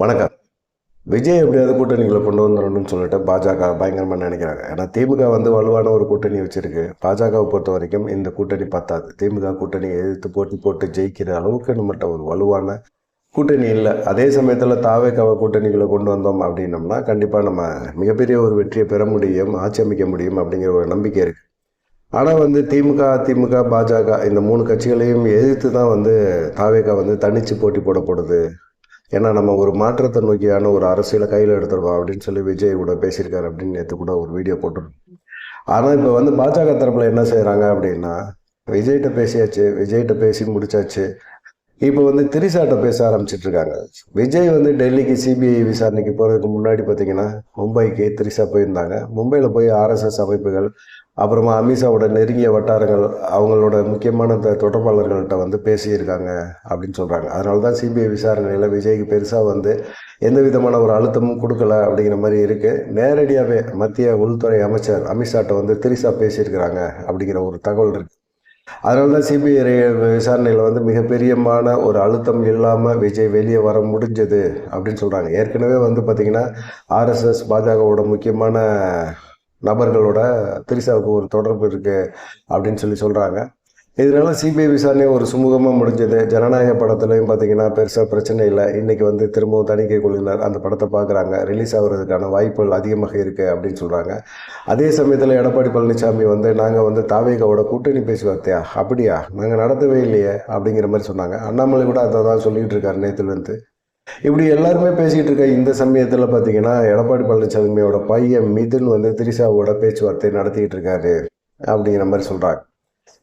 வணக்கம். விஜய் எப்படியாவது கூட்டணிகளை கொண்டு வந்துடணும்னு சொல்லிட்டு பாஜக பயங்கரமாக நினைக்கிறாங்க. ஏன்னா திமுக வந்து வலுவான ஒரு கூட்டணி வச்சிருக்கு. பாஜகவை பொறுத்த வரைக்கும் இந்த கூட்டணி பத்தாது. திமுக கூட்டணியை எதிர்த்து போட்டி போட்டு ஜெயிக்கிற அளவுக்கு நம்மகிட்ட ஒரு வலுவான கூட்டணி இல்லை. அதே சமயத்தில் தாவேக்காவை கூட்டணிகளை கொண்டு வந்தோம் அப்படின்னம்னா கண்டிப்பாக நம்ம மிகப்பெரிய ஒரு வெற்றியை பெற முடியும், ஆட்சி அமைக்க முடியும் அப்படிங்கிற ஒரு நம்பிக்கை இருக்குது. ஆனால் வந்து திமுக, அதிமுக, பாஜக இந்த 3 கட்சிகளையும் எதிர்த்து தான் வந்து தாவேக்கா வந்து தனித்து போட்டி போடப்படுது. ஏன்னா நம்ம ஒரு மாற்றத்தை நோக்கியான ஒரு அரசியலை கையில் எடுத்துருவோம் அப்படின்னு சொல்லி விஜய் கூட பேசியிருக்காரு அப்படின்னு நேற்று கூட ஒரு வீடியோ போட்டுருக்கோம். ஆனால் இப்போ வந்து பாஜக தரப்பில் என்ன செய்கிறாங்க அப்படின்னா, விஜய்கிட்ட பேசியாச்சு, விஜய்கிட்ட பேசி முடிச்சாச்சு. இப்போ வந்து திரிசாட்ட பேச ஆரம்பிச்சிட்ருக்காங்க. விஜய் வந்து டெல்லிக்கு சிபிஐ விசாரணைக்கு போகிறதுக்கு முன்னாடி பார்த்தீங்கன்னா மும்பைக்கு திரிசா போயிருந்தாங்க. மும்பையில் போய் ஆர்எஸ்எஸ் அமைப்புகள், அப்புறமா அமித்ஷாவோட நெருங்கிய வட்டாரங்கள், அவங்களோட முக்கியமான தொடர்பாளர்கள்ட்ட வந்து பேசியிருக்காங்க அப்படின்னு சொல்கிறாங்க. அதனால தான் சிபிஐ விசாரணையில் விஜய்க்கு பெருசாக வந்து எந்த விதமான ஒரு அழுத்தமும் கொடுக்கல அப்படிங்கிற மாதிரி இருக்குது. நேரடியாகவே மத்திய உள்துறை அமைச்சர் அமித்ஷாட்ட வந்து திரிசா பேசியிருக்கிறாங்க அப்படிங்கிற ஒரு தகவல் இருக்குது. அதனால தான் சிபிஐ விசாரணையில் வந்து மிகப்பெரியமான ஒரு அழுத்தம் இல்லாமல் விஜய் வெளியே வர முடிஞ்சது அப்படின்னு சொல்கிறாங்க. ஏற்கனவே வந்து பார்த்திங்கன்னா ஆர்எஸ்எஸ் பாஜகவோட முக்கியமான நபர்களோட திரிசாவுக்கு ஒரு தொடர்பு இருக்குது அப்படின்னு சொல்கிறாங்க. இதனால சிபிஐ விசாரணை ஒரு சுமூகமாக முடிஞ்சது. ஜனநாயக படத்துலையும் பார்த்தீங்கன்னா பெருசாக பிரச்சனை இல்லை. இன்றைக்கி வந்து திரும்பவும் தணிக்கை குழுவினர் அந்த படத்தை பார்க்குறாங்க. ரிலீஸ் ஆகிறதுக்கான வாய்ப்புகள் அதிகமாக இருக்குது அப்படின்னு சொல்கிறாங்க. அதே சமயத்தில் எடப்பாடி பழனிசாமி வந்து நாங்கள் வந்து தாவேகாவோட கூட்டணி பேச்சுவார்த்தையா, அப்படியா, நாங்கள் நடத்தவே இல்லையே அப்படிங்கிற மாதிரி சொன்னாங்க. அண்ணாமலை கூட அதை தான் சொல்லிகிட்டு இருக்காரு நேற்றுலேருந்து. இப்படி எல்லாருமே பேசிகிட்டு இருக்க இந்த சமயத்தில் பார்த்தீங்கன்னா எடப்பாடி பழனிசாமியோட பையன் மிதுன் வந்து திரிசாவோட பேச்சுவார்த்தை நடத்திக்கிட்டு இருக்காரு அப்படிங்கிற மாதிரி சொல்கிறாங்க.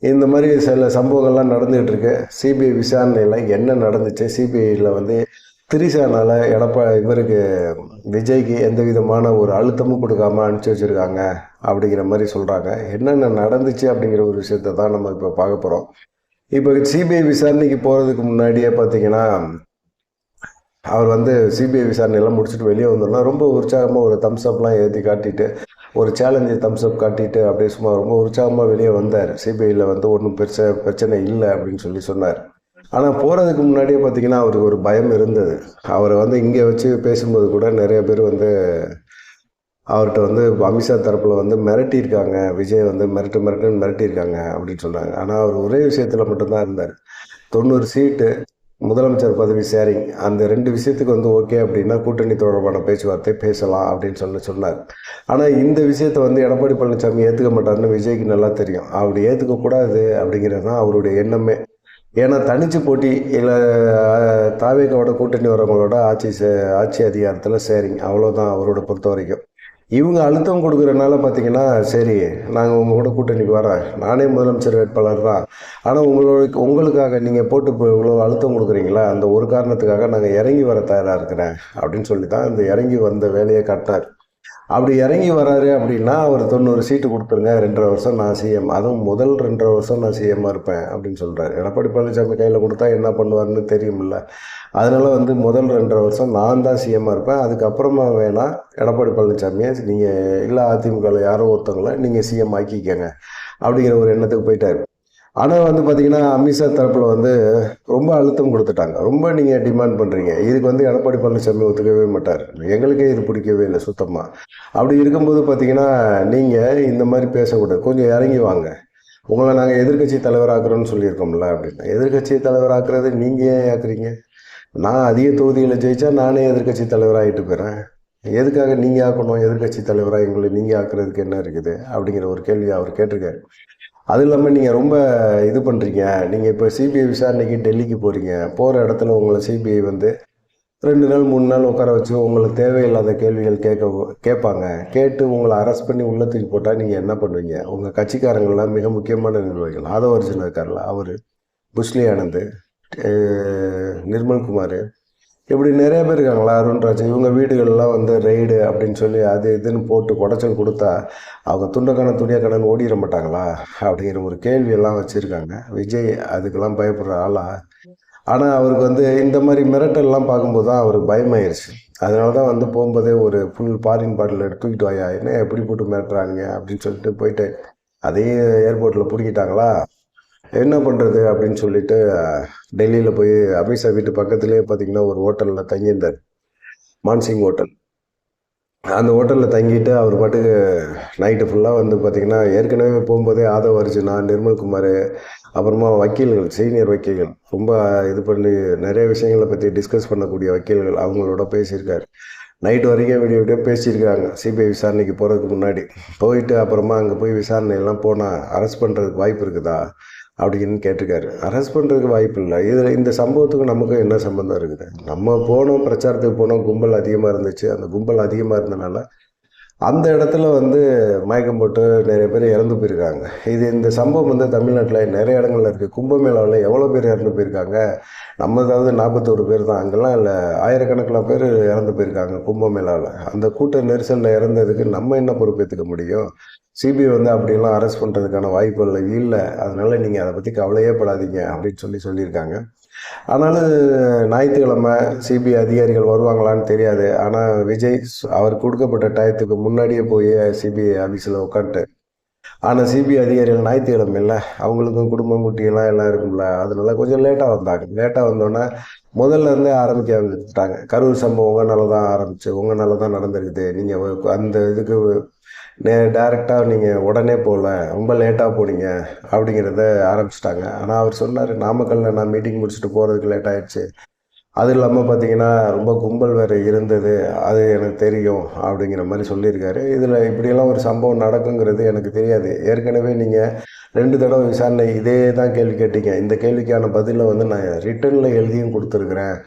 இந்த மாதிரி சில சம்பவங்கள்லாம் நடந்துகிட்டு இருக்கு. சிபிஐ விசாரணையில் என்ன நடந்துச்சு, சிபிஐயில் வந்து திரிசானால் இவருக்கு விஜய்க்கு எந்த விதமான ஒரு அழுத்தமும் கொடுக்காம அனுப்பிச்சி வச்சுருக்காங்க அப்படிங்கிற மாதிரி சொல்கிறாங்க. என்னென்ன நடந்துச்சு அப்படிங்கிற ஒரு விஷயத்தை தான் நம்ம இப்போ பார்க்க போகிறோம். இப்போ சிபிஐ விசாரணைக்கு போகிறதுக்கு முன்னாடியே பார்த்தீங்கன்னா அவர் வந்து சிபிஐ விசாரணையெல்லாம் முடிச்சுட்டு வெளியே வந்தோம்னா ரொம்ப உற்சாகமாக ஒரு தம்ஸ்அப்லாம் ஏற்றி காட்டிட்டு, ஒரு சேலஞ்சு தம்ஸ்அப் காட்டிட்டு அப்படியே சும்மா ரொம்ப உற்சாகமாக வெளியே வந்தார். சிபிஐயில் வந்து ஒன்றும் பிரச்சனை இல்லை அப்படின்னு சொன்னார். ஆனால் போகிறதுக்கு முன்னாடியே பார்த்திங்கன்னா அவருக்கு ஒரு பயம் இருந்தது. அவரை வந்து இங்கே வச்சு பேசும்போது கூட நிறைய பேர் வந்து அவர்கிட்ட வந்து அமித்ஷா தரப்பில் வந்து மிரட்டியிருக்காங்க, விஜய் வந்து மிரட்டுன்னு மிரட்டியிருக்காங்க அப்படின்னு சொன்னாங்க. ஆனால் அவர் ஒரே விஷயத்தில் மட்டும்தான் இருந்தார். 90 சீட்டு, முதலமைச்சர் பதவி ஷேரிங், அந்த 2 விஷயத்துக்கு வந்து ஓகே அப்படின்னா கூட்டணி தொடர்பான பேச்சுவார்த்தை பேசலாம் அப்படின்னு சொன்னார். ஆனால் இந்த விஷயத்தை வந்து எடப்பாடி பழனிசாமி ஏற்றுக்க மாட்டார்னு விஜய்க்கு நல்லா தெரியும். அப்படி ஏற்றுக்கக்கூடாது அப்படிங்கிறது தான் அவருடைய எண்ணமே. ஏன்னா தனிச்சு போட்டி இல்லை தாவேக்காவோட கூட்டணி வரவங்களோட ஆட்சி அதிகாரத்தில் ஷேரிங், அவ்வளோதான் அவரோட பொறுத்த வரைக்கும். இவங்க அழுத்தம் கொடுக்குறனால பார்த்தீங்கன்னா சரி நாங்கள் உங்கள் கூட கூட்டணிக்கு வரேன், நானே முதலமைச்சர் வேட்பாளர் தான், ஆனால் உங்களுக்காக நீங்கள் போட்டு இவ்வளோ அழுத்தம் கொடுக்குறீங்களா, அந்த ஒரு காரணத்துக்காக நாங்கள் இறங்கி வர தயாராக இருக்கிறேன் அப்படின்னு சொல்லி தான் இந்த இறங்கி வந்த வேலையை காட்டினார். அப்படி இறங்கி வராரு அப்படின்னா அவர் 90 சீட்டு கொடுத்துருங்க, 2.5 வருஷம் நான் சிஎம், அதுவும் முதல் 2.5 வருஷம் நான் சிஎம்மாக இருப்பேன் அப்படின்னு சொல்கிறார். எடப்பாடி பழனிசாமி கையில் கொடுத்தா என்ன பண்ணுவார்னு தெரியுமில்ல. அதனால் வந்து முதல் 2.5 வருஷம் நான் தான் சிஎம்மாக இருப்பேன், அதுக்கப்புறமா வேணால் எடப்பாடி பழனிசாமியை நீங்கள் இல்லை அதிமுகவில் யாரோ ஒருத்தவங்கள நீங்கள் சிஎம் ஆக்கிக்கங்க அப்படிங்கிற ஒரு எண்ணத்துக்கு போயிட்டார். ஆனால் வந்து பார்த்திங்கன்னா அமித்ஷா தரப்பில் வந்து ரொம்ப அழுத்தம் கொடுத்துட்டாங்க. ரொம்ப நீங்கள் டிமாண்ட் பண்ணுறீங்க, இதுக்கு வந்து எடப்பாடி பழனிசாமி ஒத்துக்கவே மாட்டார், எங்களுக்கே இது பிடிக்கவே இல்லை சுத்தமாக. அப்படி இருக்கும்போது பார்த்திங்கன்னா நீங்கள் இந்த மாதிரி பேசக்கூடாது, கொஞ்சம் இறங்கி வாங்க, உங்களை நாங்கள் எதிர்கட்சி தலைவராக்குறோன்னு சொல்லியிருக்கோம்ல அப்படின்னா. எதிர்கட்சி தலைவராக்குறது நீங்கள் ஏன் ஆக்குறீங்க? நான் அதிக தொகுதியில் ஜெயித்தா நானே எதிர்கட்சி தலைவராகிட்டு போயிடுறேன், எதுக்காக நீங்கள் ஆக்கணும்? எதிர்கட்சி தலைவராக எங்களை நீங்கள் ஆக்குறதுக்கு என்ன இருக்குது அப்படிங்கிற ஒரு கேள்வி அவர் கேட்டிருக்காரு. அது இல்லாமல் நீங்கள் ரொம்ப இது பண்ணுறீங்க, நீங்கள் இப்போ சிபிஐ விசாரணைக்கு டெல்லிக்கு போகிறீங்க, போகிற இடத்துல உங்களை சிபிஐ வந்து 2 நாள் 3 நாள் உட்கார வச்சு உங்களுக்கு தேவையில்லாத கேள்விகள் கேட்பாங்க. கேட்டு உங்களை அரெஸ்ட் பண்ணி உள்ள தூக்கி போட்டால் நீங்கள் என்ன பண்ணுவீங்க? உங்கள் கட்சிக்காரங்கள்லாம் மிக முக்கியமான நிர்வாகிகள், ஆதவர்ஜுன் இருக்கார்ல அவர், புஷ்லி ஆனந்த், நிர்மல்குமார், இப்படி நிறைய பேர் இருக்காங்களா, அருண்ராஜ், இவங்க வீடுகள்லாம் வந்து ரெய்டு அப்படின்னு சொல்லி அது இதுன்னு போட்டு குடைச்சல் கொடுத்தா அவங்க துணியக்கான ஓடிட மாட்டாங்களா அப்படிங்கிற ஒரு கேள்வியெல்லாம் வச்சுருக்காங்க. விஜய் அதுக்கெல்லாம் பயப்படுற ஆளா? ஆனால் அவருக்கு வந்து இந்த மாதிரி மிரட்டல்லாம் பார்க்கும்போது தான் அவருக்கு பயமாயிருச்சு. அதனால தான் வந்து போகும்போதே ஒரு ஃபுல் ஃபாரின் பாட்டில் எடுத்து தூக்கிட்டு வாயா, என்ன எப்படி போட்டு மிரட்டுறாங்க அப்படின்னு சொல்லிட்டு போயிட்டு அதே ஏர்போர்ட்டில் பிடிக்கிட்டாங்களா, என்ன பண்ணுறது அப்படின்னு சொல்லிட்டு டெல்லியில் போய் அமித்ஷா வீட்டு பக்கத்துலேயே பார்த்திங்கன்னா ஒரு ஹோட்டலில் தங்கியிருந்தார். மான்சிங் ஹோட்டல். அந்த ஹோட்டலில் தங்கிட்டு அவர் பாட்டுக்கு நைட்டு ஃபுல்லாக வந்து பார்த்திங்கன்னா, ஏற்கனவே போகும்போதே ஆதவ் அர்ஜுனா, நிர்மல்குமார், அப்புறமா வக்கீல்கள், சீனியர் வக்கீல்கள், ரொம்ப இது பண்ணி நிறைய விஷயங்களை பற்றி டிஸ்கஸ் பண்ணக்கூடிய வக்கீல்கள் அவங்களோட பேசியிருக்காரு. நைட்டு வரைக்கும் விடிய விடிய பேசியிருக்காங்க சிபிஐ விசாரணைக்கு போகிறதுக்கு முன்னாடி. போயிட்டு அப்புறமா அங்கே போய் விசாரணையெல்லாம் போனால் அரெஸ்ட் பண்ணுறதுக்கு வாய்ப்பு இருக்குதா அப்படின்னு கேட்டிருக்காரு. அரெஸ்ட் பண்ணுறதுக்கு வாய்ப்பு இல்லை. இதில் இந்த சம்பவத்துக்கு நமக்கு என்ன சம்மந்தம் இருக்குது? நம்ம போனோம், பிரச்சாரத்துக்கு போனோம், கும்பல் அதிகமாக இருந்துச்சு. அந்த கும்பல் அதிகமாக இருந்தனால அந்த இடத்துல வந்து மயக்கம் போட்டு நிறைய பேர் இறந்து போயிருக்காங்க. இந்த சம்பவம் வந்து தமிழ்நாட்டில் நிறைய இடங்கள்ல இருக்குது. கும்பமேளாவில் எவ்வளோ பேர் இறந்து போயிருக்காங்க? நம்ம ஏதாவது 41 பேர் தான், அங்கெல்லாம் இல்லை, ஆயிரக்கணக்கில் பேர் இறந்து போயிருக்காங்க கும்பமேளாவில். அந்த கூட்ட நெரிசலில் இறந்ததுக்கு நம்ம என்ன பொறுப்பேற்றுக்க முடியும்? சிபிஐ வந்து அப்படியெல்லாம் அரெஸ்ட் பண்ணுறதுக்கான வாய்ப்புகள் இல்லை. அதனால் நீங்கள் அதை பற்றி கவலையே படாதீங்க அப்படின்னு சொல்லியிருக்காங்க. ஆனாலும் ஞாயிற்றுக்கிழமை சிபிஐ அதிகாரிகள் வருவாங்களான்னு தெரியாது. ஆனால் விஜய் அவர் கொடுக்கப்பட்ட டயத்துக்கு முன்னாடியே போய் சிபிஐ ஆஃபீஸில் உட்காந்துட்டு, ஆனால் சிபிஐ அதிகாரிகள் ஞாயிற்றுக்கிழமை இல்லை, அவங்களுக்கும் குடும்பம் குட்டியெல்லாம் எல்லாம் இருக்கும்ல, அதனால கொஞ்சம் லேட்டாக வந்தாங்க. லேட்டாக வந்தோன்னே முதல்ல இருந்தே ஆரம்பிக்க ஆரம்பிச்சுட்டாங்க. கரூர் சம்பவம் உங்களால் தான் ஆரம்பிச்சு, உங்களால் தான் நடந்திருக்குது, நீங்கள் அந்த இதுக்கு டைரெக்டாக நீங்கள் உடனே போகல, ரொம்ப லேட்டாக போனீங்க அப்படிங்கிறத ஆரம்பிச்சிட்டாங்க. ஆனால் அவர் சொன்னார், நாமக்கல்லில் நான் மீட்டிங் முடிச்சுட்டு போகிறதுக்கு லேட் ஆகிடுச்சு, அது இல்லாமல் பார்த்தீங்கன்னா ரொம்ப கும்பல் வேறு இருந்தது, அது எனக்கு தெரியும் அப்படிங்கிற மாதிரி சொல்லியிருக்காரு. இதில் இப்படியெல்லாம் ஒரு சம்பவம் நடக்குங்கிறது எனக்கு தெரியாது. ஏற்கனவே நீங்கள் 2 தடவை விசாரணை இதே தான் கேள்வி கேட்டீங்க. இந்த கேள்விக்கான பதிலை வந்து நான் ரிட்டனில் எழுதியும் கொடுத்துருக்குறேன்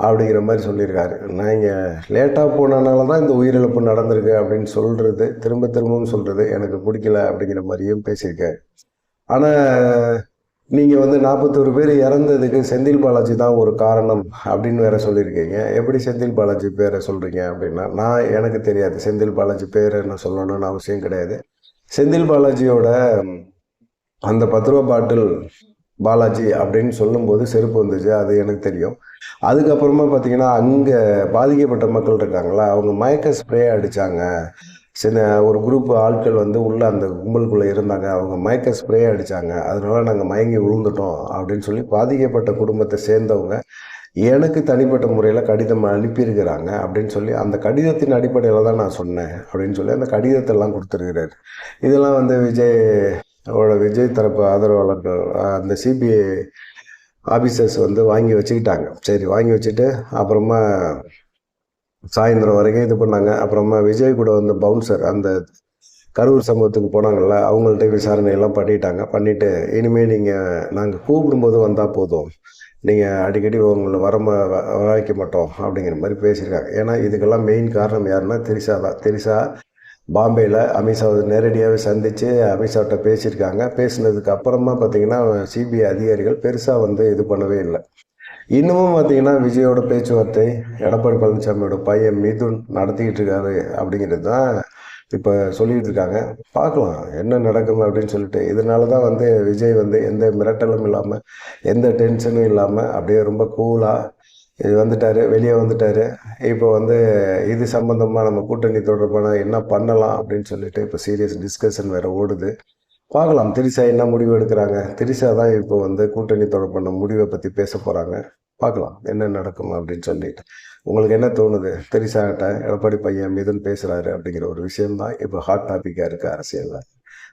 அப்படிங்கிற மாதிரி சொல்லியிருக்காரு. நான் இங்கே லேட்டாக போனனால தான் இந்த உயிரிழப்பு நடந்திருக்கு அப்படின்னு சொல்கிறது, திரும்பவும் சொல்கிறது எனக்கு பிடிக்கல அப்படிங்கிற மாதிரியும் பேசியிருக்கேன். ஆனால் நீங்கள் வந்து 41 பேர் இறந்ததுக்கு செந்தில் பாலாஜி தான் ஒரு காரணம் அப்படின்னு வேற சொல்லியிருக்கீங்க. எப்படி செந்தில் பாலாஜி பேரை சொல்கிறீங்க அப்படின்னா, எனக்கு தெரியாது. செந்தில் பாலாஜி பேரை நான் சொல்லணும்னு அவசியம் கிடையாது. செந்தில் பாலாஜியோட அந்த 10 ரூபா பாட்டில் பாலாஜி அப்படின்னு சொல்லும்போது செருப்பு வந்துச்சு, அது எனக்கு தெரியும். அதுக்கப்புறமா பார்த்தீங்கன்னா, அங்கே பாதிக்கப்பட்ட மக்கள் இருக்காங்களா, அவங்க மயக்க ஸ்ப்ரே அடித்தாங்க. சின்ன ஒரு குரூப் ஆட்கள் வந்து உள்ளே அந்த கும்பலுக்குள்ளே இருந்தாங்க, அவங்க மயக்க ஸ்ப்ரே அடித்தாங்க, அதனால நாங்கள் மயங்கி விழுந்துட்டோம் அப்படின்னு சொல்லி பாதிக்கப்பட்ட குடும்பத்தை சேர்ந்தவங்க எனக்கு தனிப்பட்ட முறையில் கடிதம் அனுப்பியிருக்கிறாங்க அப்படின்னு சொல்லி, அந்த கடிதத்தின் அடிப்படையில் தான் நான் சொன்னேன் அப்படின்னு சொல்லி அந்த கடிதத்தெல்லாம் கொடுத்துருக்கிறாரு. இதெல்லாம் வந்து விஜய் தரப்பு ஆதரவாளர்கள் அந்த சிபிஐ ஆஃபீஸர்ஸ் வந்து வாங்கி வச்சுக்கிட்டாங்க. சரி, வாங்கி வச்சுட்டு அப்புறமா சாயந்தரம் வரைக்கும் இது பண்ணாங்க. அப்புறமா விஜய் கூட வந்த பவுன்சர் அந்த கரூர் சம்பவத்துக்கு போனாங்கள்ல, அவங்கள்ட்ட விசாரணையெல்லாம் பண்ணிவிட்டு, இனிமேல் நாங்கள் கூப்பிடும்போது வந்தால் போதும், நீங்கள் அடிக்கடி உங்களை வர வைக்க மாட்டோம் அப்படிங்கிற மாதிரி பேசியிருக்காங்க. ஏன்னா இதுக்கெல்லாம் மெயின் காரணம் யாருன்னா திரிஷா தான். திரிஷா பாம்பேயில் அமித்ஷாவை நேரடியாகவே சந்தித்து அமித்ஷாட்ட பேசியிருக்காங்க. பேசினதுக்கு அப்புறமா பார்த்திங்கன்னா சிபிஐ அதிகாரிகள் பெருசாக வந்து இது பண்ணவே இல்லை. இன்னமும் பார்த்திங்கன்னா விஜயோட பேச்சுவார்த்தை எடப்பாடி பழனிசாமியோட பையன் மிதுன் நடத்திக்கிட்டு இருக்காரு அப்படிங்கிறது தான் இப்போ சொல்லிகிட்டு இருக்காங்க. பார்க்கலாம் என்ன நடக்கும் அப்படின்னு சொல்லிட்டு. இதனால தான் வந்து விஜய் வந்து எந்த மிரட்டலும் இல்லாமல், எந்த டென்ஷனும் இல்லாமல் அப்படியே ரொம்ப கூலாக வெளியே வந்துட்டார். இப்போ வந்து இது சம்மந்தமாக நம்ம கூட்டணி தொடர்பான என்ன பண்ணலாம் அப்படின்னு சொல்லிட்டு இப்போ சீரியஸ் டிஸ்கஷன் வேறு ஓடுது. பார்க்கலாம் திரிஷா என்ன முடிவு எடுக்கிறாங்க. திரிஷா தான் இப்போ வந்து கூட்டணி தொடர்பான முடிவை பற்றி பேச போகிறாங்க. பார்க்கலாம் என்ன நடக்கும் அப்படின்னு சொல்லிட்டு. உங்களுக்கு என்ன தோணுது? திரிஷாட்ட எடப்பாடி பையன் மிதுன் பேசுகிறாரு அப்படிங்கிற ஒரு விஷயம்தான் இப்போ ஹாட் டாப்பிக்காக இருக்குது அரசியலில்.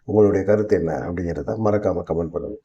உங்களுடைய கருத்து என்ன அப்படிங்கிறத மறக்காமல் கமெண்ட் பண்ணுங்கள்.